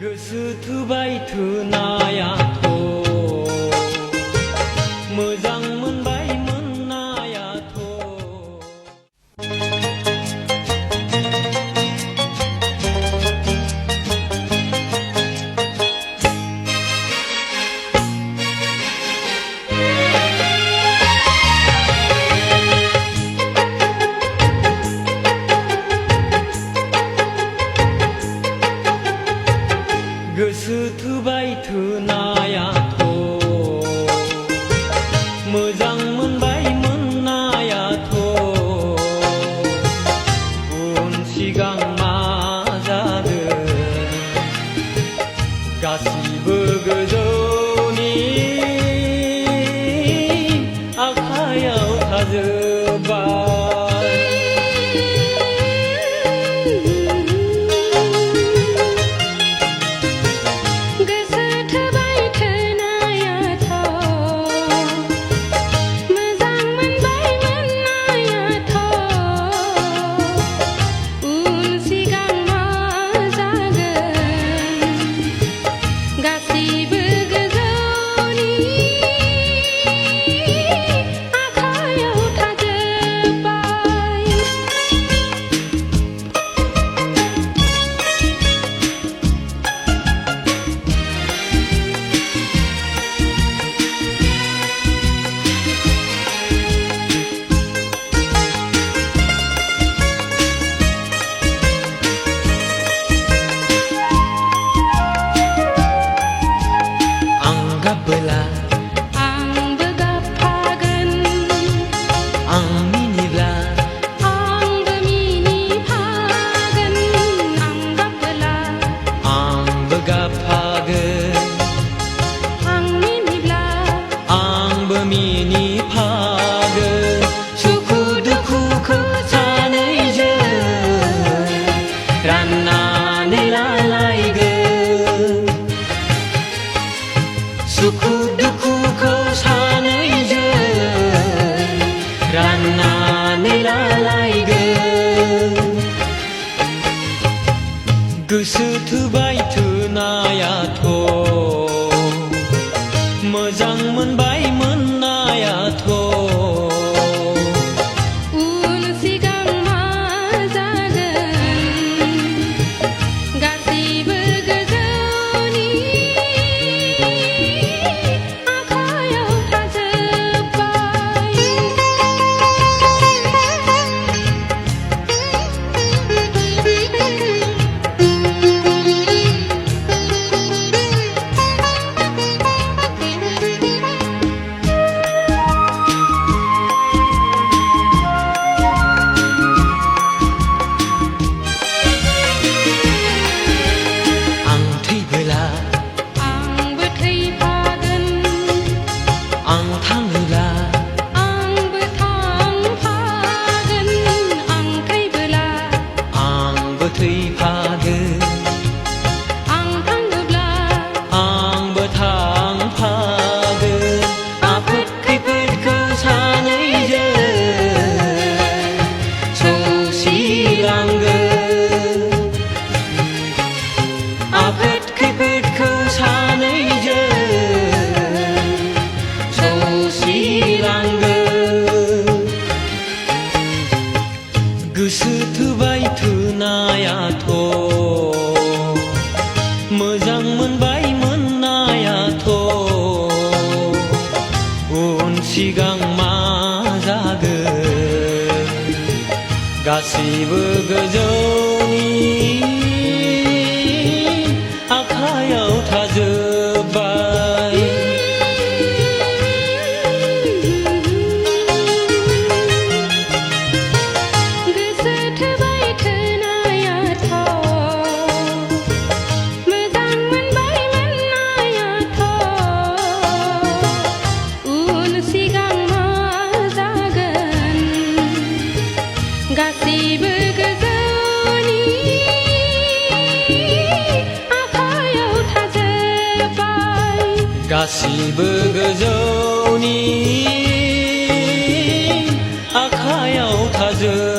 गोसो थोबाय थोनायाथ' मोजां मोनबाय मोननायाथ' गोसो थोबाय थोनायाथ' मोजां मोनबाय मोननायाथ' उन सिगां मा जागोन गासिबो गोजौनि आखायाव थाजोबबाय। गाबबोला आंबो गाबफागोन, आं मिनिब्ला आंबो मिनिफागोन। आं गाबबोला आंबो गाबफागोन, आं मिनिब्ला आंबो मिनिफागोन। सुखु दुखुखौ सानैजों राननानै लालायगोन, सुखु दुखुखौ सानैजों राननानै लालायगोन। गोसो थोबाय थोनायाथ' मोजां मोनबाय मोननायाथ' उन सिगां मा जागोन गासैबो गोजौनि आखायाव थाजोबबाय। आं थैबोला आंबो थैफागोन, आं थाङोब्ला आंबो थांफागोन। आं थैबोला आंबो थैफागोन, आं थाङोब्ला आंबो थांफागोन। आफोद खैफोदखौ सानैजों सौसिलांगोन, आफोद खैफोदखौ सानैजों सौसिलांगोन। गोसो थोबाय थोनायाथ' मोजां मोनबाय मोननायाथ' उन सिगां मा जागोन गासिबो गोजौनि आखायाव थाजोबबाय। गोसो थोबाय थोनायाथ' मोजां मोनबाय मोननायाथ' उन सिगां मा जागोन गासैबो गोजौनि आखायाव थाजोबबाय। गासिबो गोजौनि आखायाव थाजोबबाय।